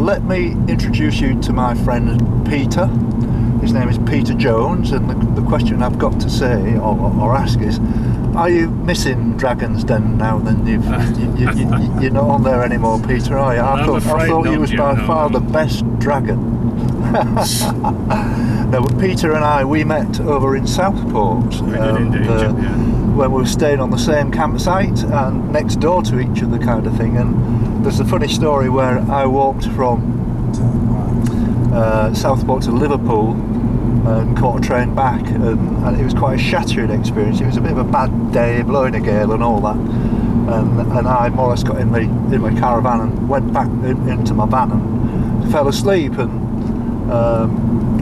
let me introduce you to my friend Peter. His name is Peter Jones, and the question I've got to say or ask is, are you missing Dragon's Den now? Then you're not on there anymore, Peter, are you? I thought you was by far the best dragon. No, but Peter and I, we met over in Southport. When we were staying on the same campsite and next door to each other, kind of thing. And there's a funny story where I walked from Southport to Liverpool and caught a train back, and it was quite a shattering experience. It was a bit of a bad day, blowing a gale and all that, and I more or less got in my caravan and went back into my van and fell asleep, and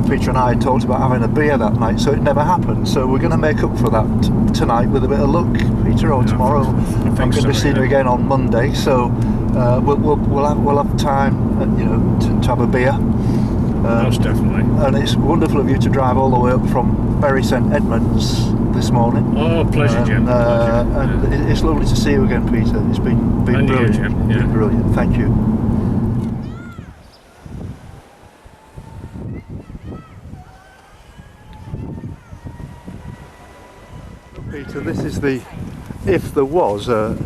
Peter and I talked about having a beer that night, so it never happened. So we're going to make up for that tonight with a bit of luck, Peter, or tomorrow. I'm going to be seeing you again on Monday, so we'll have time, to have a beer. Most definitely. And it's wonderful of you to drive all the way up from Bury St Edmonds this morning. Oh, pleasure, Jim. And it's lovely to see you again, Peter. It's been brilliant. You, Jim. Yeah. Been brilliant. Thank you. Peter, this is if there was an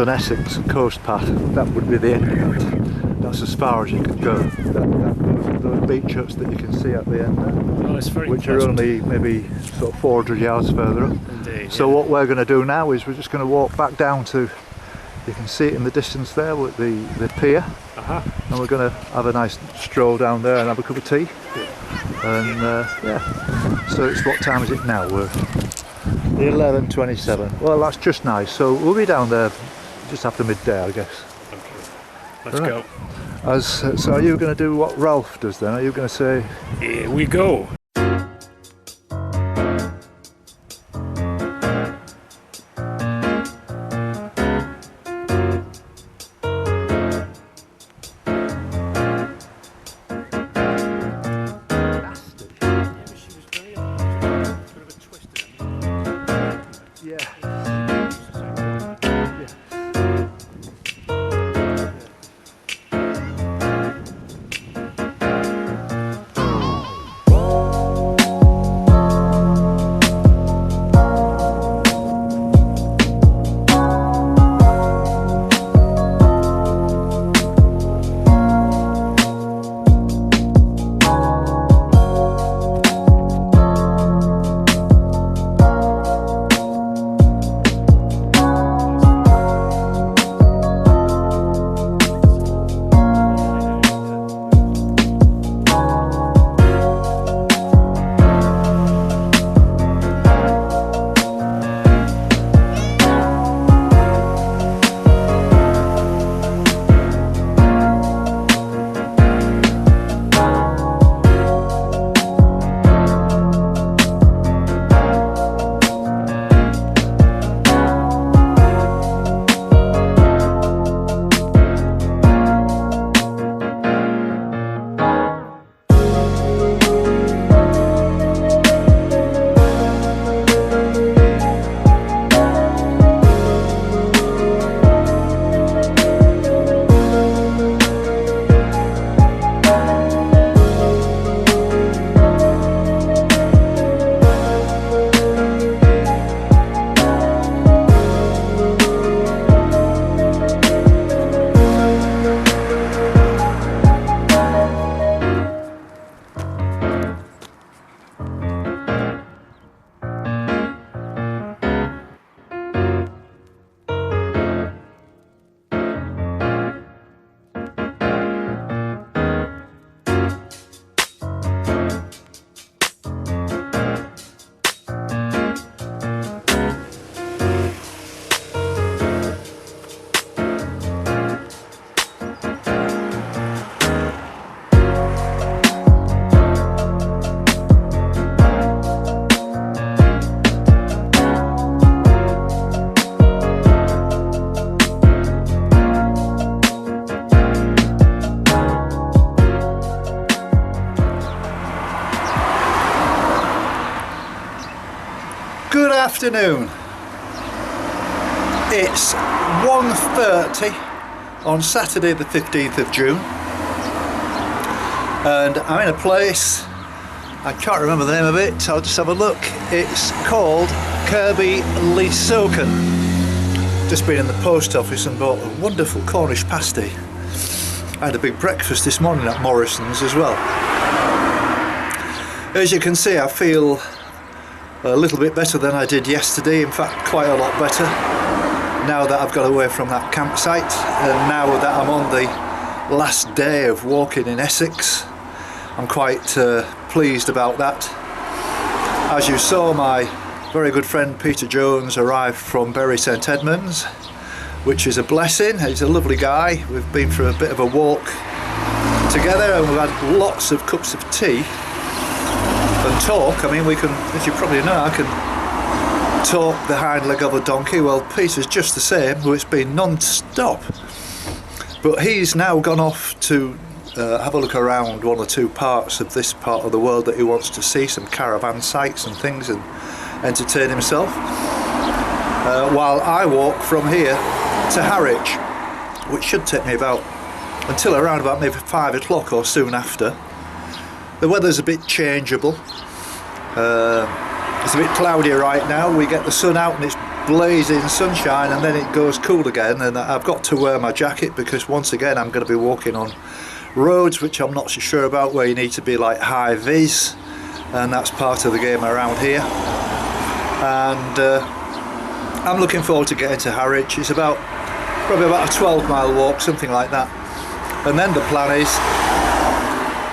Essex coast path, that would be the end of it. That's as far as you could go. Those beach huts that you can see at the end there, which are only maybe sort of 400 yards further up. Indeed, so what we're going to do now is we're just going to walk back down to, you can see it in the distance there with the pier, and we're going to have a nice stroll down there and have a cup of tea. And so it's, what time is it now? We're 11:27. Well, that's just nice. So we'll be down there just after midday, I guess. Let's go. So are you going to do what Ralph does then? Are you going to say, here we go? Good afternoon. It's 1:30 on Saturday the 15th of June, and I'm in a place, I can't remember the name of it, so I'll just have a look. It's called Kirby Leesoken. Just been in the post office and bought a wonderful Cornish pasty. I had a big breakfast this morning at Morrison's as well. As you can see, I feel a little bit better than I did yesterday, in fact quite a lot better, now that I've got away from that campsite, and now that I'm on the last day of walking in Essex. I'm quite pleased about that. As you saw, my very good friend Peter Jones arrived from Bury St Edmonds, which is a blessing. He's a lovely guy. We've been for a bit of a walk together and we've had lots of cups of tea and talk. I mean, we can, as you probably know, I can talk the hind leg of a donkey. Well, Peter's just the same, who it's been non-stop. But he's now gone off to have a look around one or two parts of this part of the world that he wants to see, some caravan sites and things, and entertain himself. While I walk from here to Harwich, which should take me until around about maybe 5 o'clock or soon after. The weather's a bit changeable. It's a bit cloudy right now. We get the sun out and it's blazing sunshine, and then it goes cool again, and I've got to wear my jacket because once again I'm going to be walking on roads which I'm not so sure about, where you need to be like high vis, and that's part of the game around here. And I'm looking forward to getting to Harwich. It's probably about a 12-mile walk, something like that. And then the plan is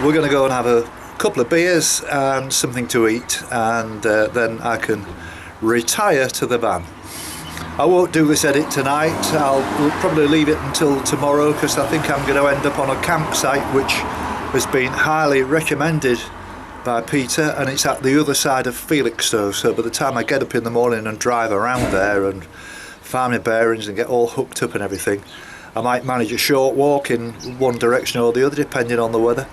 we're going to go and have a couple of beers and something to eat, and then I can retire to the van. I won't do this edit tonight. I'll probably leave it until tomorrow, because I think I'm going to end up on a campsite which has been highly recommended by Peter, and it's at the other side of Felixstowe, so by the time I get up in the morning and drive around there and find my bearings and get all hooked up and everything, I might manage a short walk in one direction or the other depending on the weather.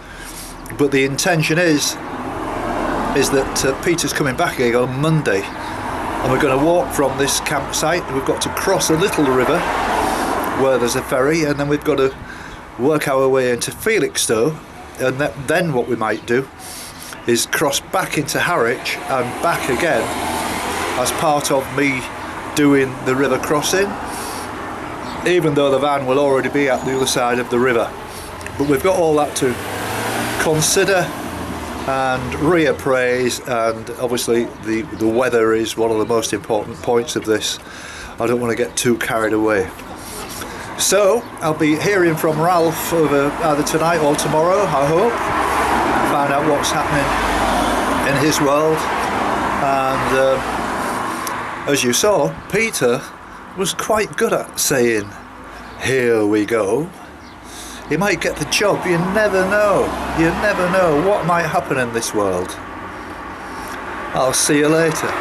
But the intention is that Peter's coming back again on Monday, and we're going to walk from this campsite. We've got to cross a little river where there's a ferry, and then we've got to work our way into Felixstowe, and then what we might do is cross back into Harwich and back again as part of me doing the river crossing, even though the van will already be at the other side of the river. But we've got all that to consider and reappraise, and obviously the weather is one of the most important points of this. I don't want to get too carried away. So I'll be hearing from Ralph over either tonight or tomorrow, I hope, find out what's happening in his world. And as you saw, Peter was quite good at saying, "Here we go." He might get the job. You never know. You never know what might happen in this world. I'll see you later.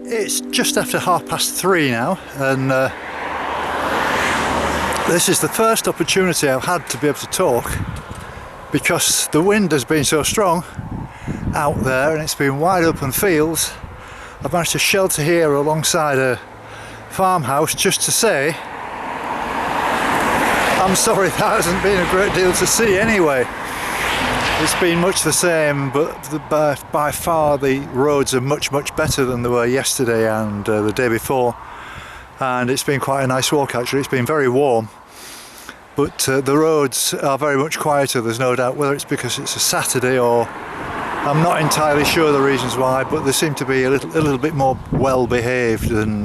It's just after 3:30 now, and this is the first opportunity I've had to be able to talk because the wind has been so strong out there and it's been wide open fields. I've managed to shelter here alongside a farmhouse just to say I'm sorry there hasn't been a great deal to see anyway. It's been much the same, but by far the roads are much better than they were yesterday and the day before, and it's been quite a nice walk actually. It's been very warm, but the roads are very much quieter, there's no doubt, whether it's because it's a Saturday or I'm not entirely sure the reasons why, but they seem to be a little bit more well behaved than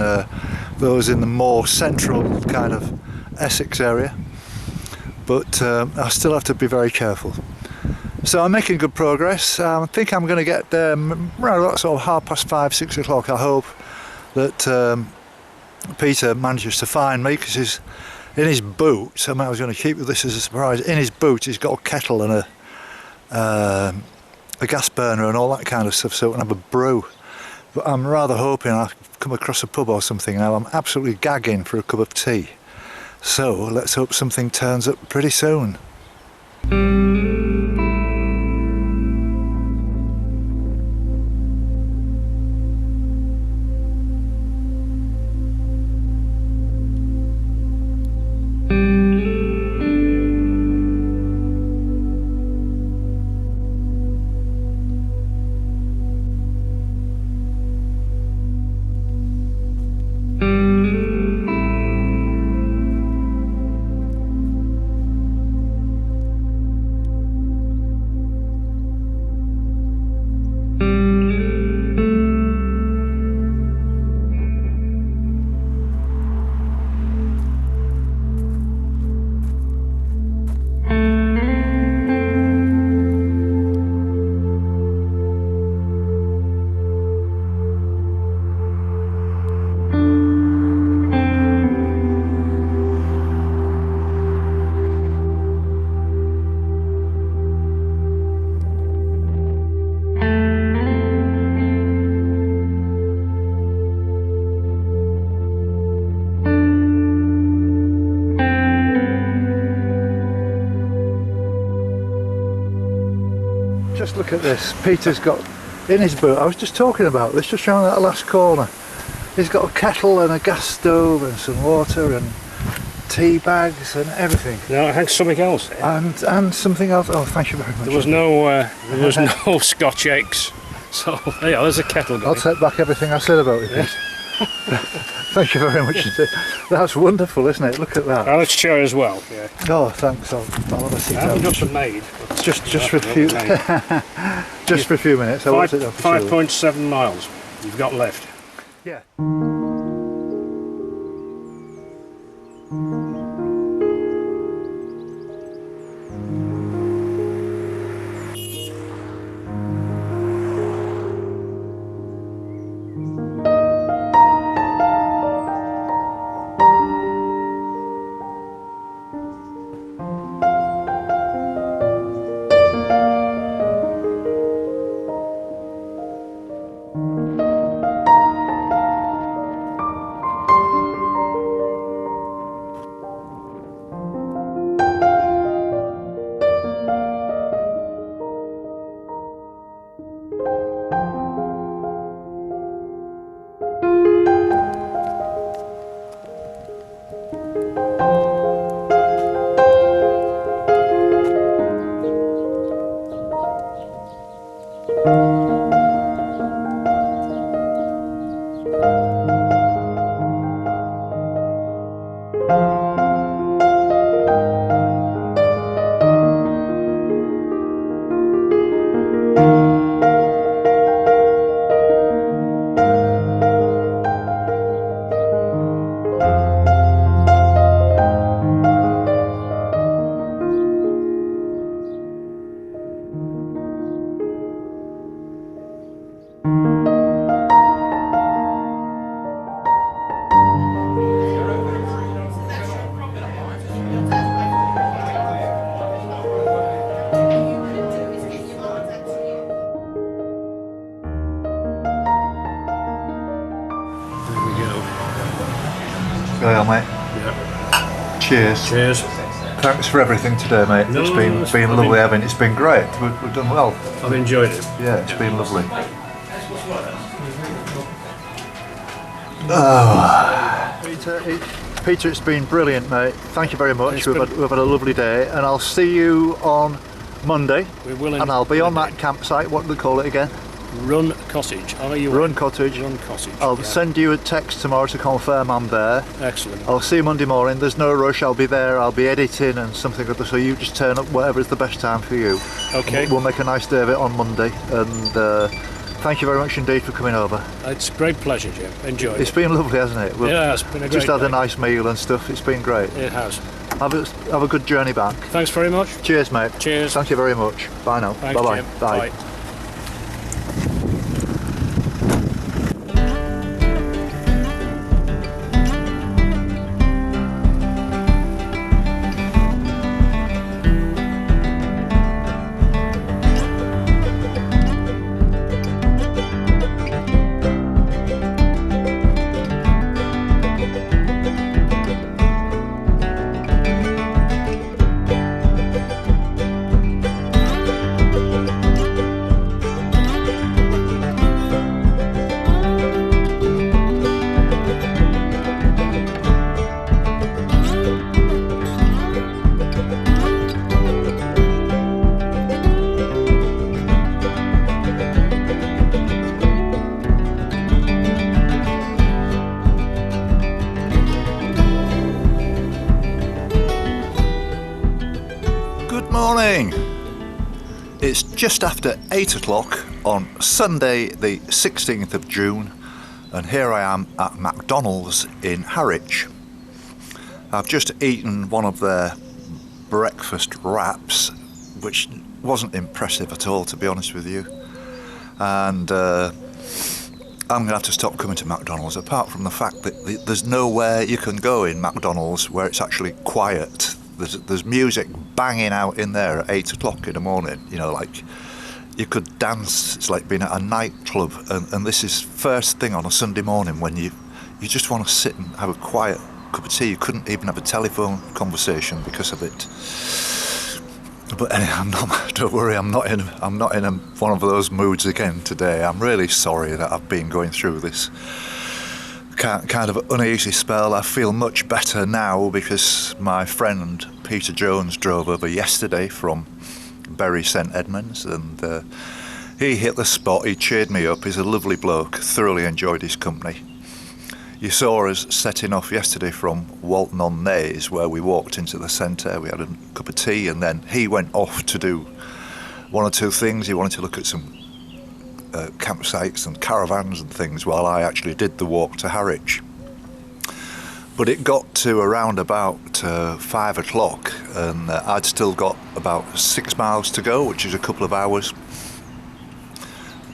those in the more central kind of Essex area, but I still have to be very careful. So I'm making good progress. I think I'm going to get there around sort of 5:30, 6 o'clock. I hope that Peter manages to find me, because he's in his boot. I was going to keep this as a surprise. In his boot he's got a kettle and a gas burner and all that kind of stuff, so we can have a brew. But I'm rather hoping I'll come across a pub or something now. I'm absolutely gagging for a cup of tea. So let's hope something turns up pretty soon. Just look at this. Peter's got in his boot, I was just talking about this just round that last corner, he's got a kettle and a gas stove and some water and tea bags and everything. No, I think something else. And something else. Oh, thank you very much. There was no Scotch eggs. So yeah, there's a kettle going. I'll take back everything I said about it. Yeah. Thank you very much indeed. That's wonderful, isn't it? Look at that. Alex chair as well. Yeah. Oh, thanks. I'll have a seat I down. haven't just been made. Just for a few just for a few minutes. 5.7 miles you've got left. Yeah. Yeah. Cheers. Cheers. Thanks for everything today, mate. No, It's been lovely having. It's been great. We've done well. I've enjoyed it. Yeah, it's been lovely. Peter, it's been brilliant, mate. Thank you very much. We've had a lovely day, and I'll see you on Monday. We will. And I'll be on that campsite. What do they call it again? Run Cottage. Run Cottage. Run Cottage. I'll send you a text tomorrow to confirm I'm there. Excellent. I'll see you Monday morning. There's no rush. I'll be there. I'll be editing and something other. So you just turn up whatever is the best time for you. Okay. We'll make a nice day of it on Monday. And thank you very much indeed for coming over. It's a great pleasure, Jim. Enjoy. It's been lovely, hasn't it? Yeah, it's been a great Just had day. a nice meal and stuff. It's been great. It has. Have a good journey back. Thanks very much. Cheers, mate. Cheers. Thank you very much. Bye now. Thanks, Bye-bye. Jim. Bye. Bye. Morning! It's just after 8 o'clock on Sunday the 16th of June, and here I am at McDonald's in Harwich. I've just eaten one of their breakfast wraps, which wasn't impressive at all, to be honest with you, and I'm going to have to stop coming to McDonald's, apart from the fact that there's nowhere you can go in McDonald's where it's actually quiet. There's music banging out in there at 8 o'clock in the morning, you know, like you could dance. It's like being at a nightclub, and this is first thing on a Sunday morning when you just want to sit and have a quiet cup of tea. You couldn't even have a telephone conversation because of it. But anyway, don't worry, I'm not in one of those moods again today. I'm really sorry that I've been going through this kind of uneasy spell. I feel much better now because my friend Peter Jones drove over yesterday from Bury St Edmonds, and he hit the spot. He cheered me up. He's a lovely bloke. Thoroughly enjoyed his company. You saw us setting off yesterday from Walton on Naze, where we walked into the centre. We had a cup of tea, and then he went off to do one or two things. He wanted to look at some campsites and caravans and things, while I actually did the walk to Harwich. But it got to around about 5 o'clock, and I'd still got about 6 miles to go, which is a couple of hours.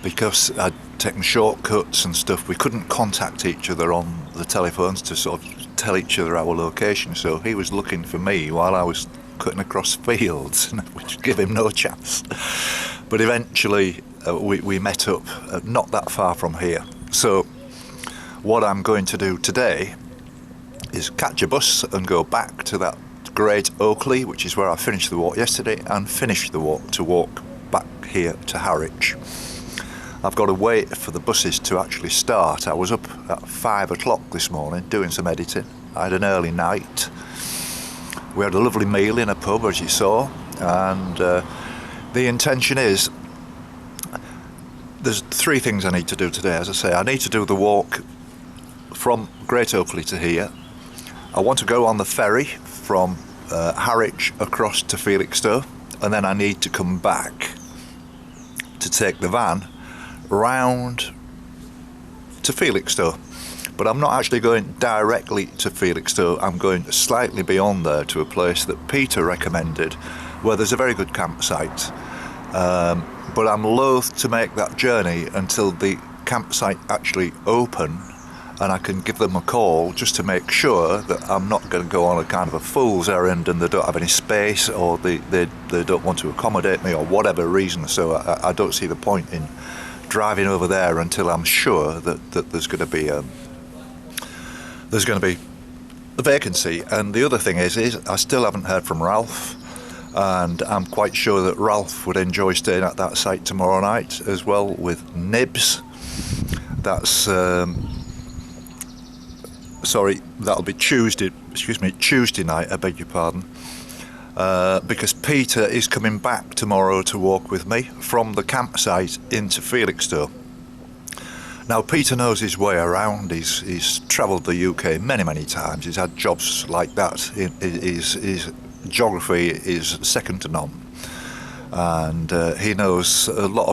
Because I'd taken shortcuts and stuff, we couldn't contact each other on the telephones to sort of tell each other our location, so he was looking for me while I was cutting across fields, which gave him no chance. But eventually we met up not that far from here. So what I'm going to do today is catch a bus and go back to that Great Oakley, which is where I finished the walk yesterday, and finish the walk to walk back here to Harwich. I've got to wait for the buses to actually start. I was up at 5 o'clock this morning doing some editing. I had an early night. We had a lovely meal in a pub, as you saw, and the intention is, there's 3 things I need to do today. As I say, I need to do the walk from Great Oakley to here. I want to go on the ferry from Harwich across to Felixstowe, and then I need to come back to take the van round to Felixstowe. But I'm not actually going directly to Felixstowe. I'm going slightly beyond there to a place that Peter recommended, where there's a very good campsite. But I'm loath to make that journey until the campsite actually open, and I can give them a call just to make sure that I'm not going to go on a kind of a fool's errand and they don't have any space, or they don't want to accommodate me, or whatever reason. So I don't see the point in driving over there until I'm sure that there's going to be vacancy. And the other thing is I still haven't heard from Ralph, and I'm quite sure that Ralph would enjoy staying at that site tomorrow night as well with Nibs. That's sorry, that'll be Tuesday night, I beg your pardon, because Peter is coming back tomorrow to walk with me from the campsite into Felixstowe. Now, Peter knows his way around. He's travelled the UK many times. He's had jobs like that. His geography is second to none, and he knows a lot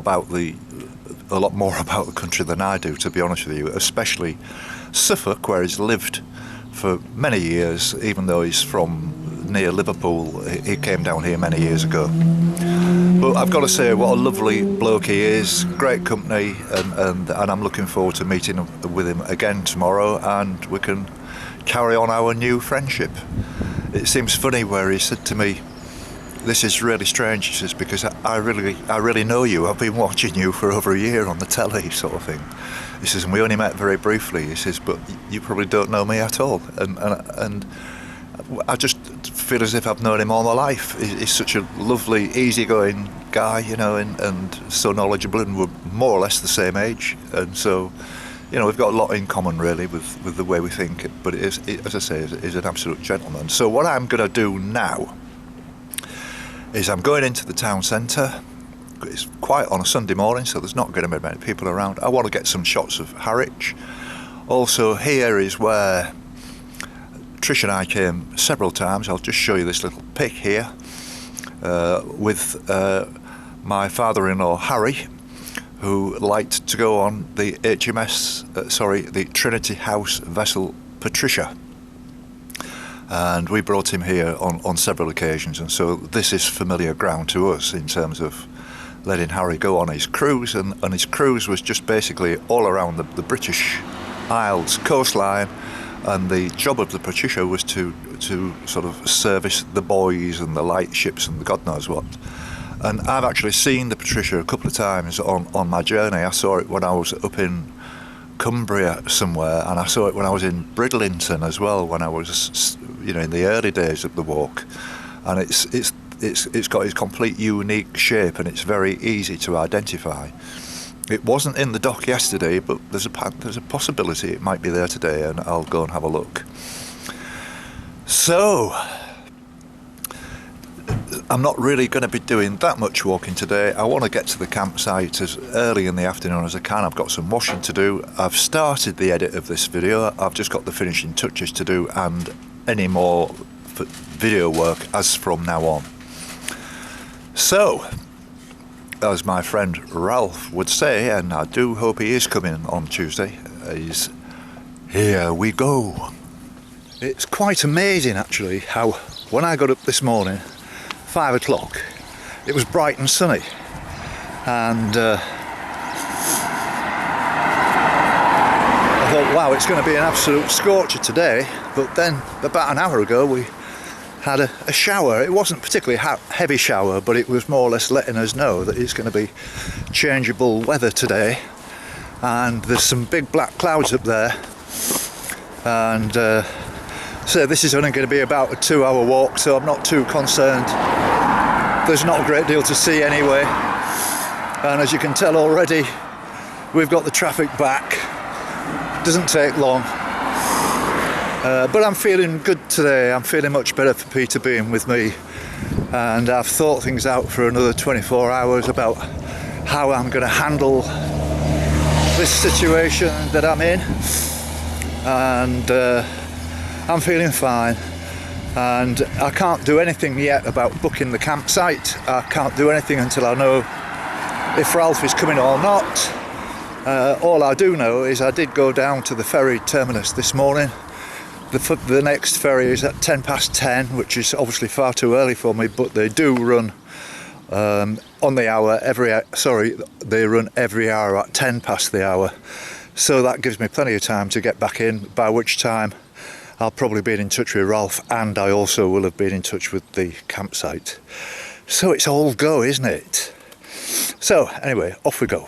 more about the country than I do, to be honest with you, especially Suffolk, where he's lived for many years. Even though he's from near Liverpool, he came down here many years ago. But I've got to say, what a lovely bloke he is, great company, and I'm looking forward to meeting with him again tomorrow, and we can carry on our new friendship. It seems funny where he said to me, "This is really strange," he says, "because I really know you. I've been watching you for over a year on the telly," sort of thing. He says, "and we only met very briefly." He says, "but you probably don't know me at all." And I just feel as if I've known him all my life. He's such a lovely, easygoing guy, you know, and so knowledgeable, and we're more or less the same age, and so, you know, we've got a lot in common really with the way we think. But as I say, he's an absolute gentleman. So what I'm going to do now is I'm going into the town centre. It's quiet on a Sunday morning, so there's not going to be many people around. I want to get some shots of Harwich. Also, here is where Trish and I came several times. I'll just show you this little pic here with my father-in-law Harry, who liked to go on the the Trinity House vessel Patricia, and we brought him here on several occasions, and so this is familiar ground to us in terms of letting Harry go on his cruise, and his cruise was just basically all around the British Isles coastline. And the job of the Patricia was to sort of service the buoys and the lightships and the God knows what. And I've actually seen the Patricia a couple of times on my journey. I saw it when I was up in Cumbria somewhere, and I saw it when I was in Bridlington as well, when I was, you know, in the early days of the walk. And it's got its complete unique shape, and it's very easy to identify. It wasn't in the dock yesterday, but there's a possibility it might be there today, and I'll go and have a look. So, I'm not really going to be doing that much walking today. I want to get to the campsite as early in the afternoon as I can. I've got some washing to do. I've started the edit of this video. I've just got the finishing touches to do, and any more video work as from now on. So, as my friend Ralph would say, and I do hope he is coming on Tuesday, is here we go. It's quite amazing actually how when I got up this morning, 5 o'clock, it was bright and sunny, and I thought, wow, it's going to be an absolute scorcher today. But then about an hour ago we had a shower. It wasn't particularly heavy shower, but it was more or less letting us know that it's going to be changeable weather today, and there's some big black clouds up there, and so this is only going to be about a 2-hour walk, so I'm not too concerned. There's not a great deal to see anyway, and as you can tell already, we've got the traffic back. Doesn't take long. But I'm feeling good today. I'm feeling much better for Peter being with me, and I've thought things out for another 24 hours about how I'm going to handle this situation that I'm in, and I'm feeling fine. And I can't do anything yet about booking the campsite. I can't do anything until I know if Ralph is coming or not. All I do know is I did go down to the ferry terminus this morning. The next ferry is at 10:10, which is obviously far too early for me, but they do run on the hour they run every hour at 10 past the hour, so that gives me plenty of time to get back in, by which time I'll probably be in touch with Ralph, and I also will have been in touch with the campsite. So it's all go, isn't it? So anyway, off we go.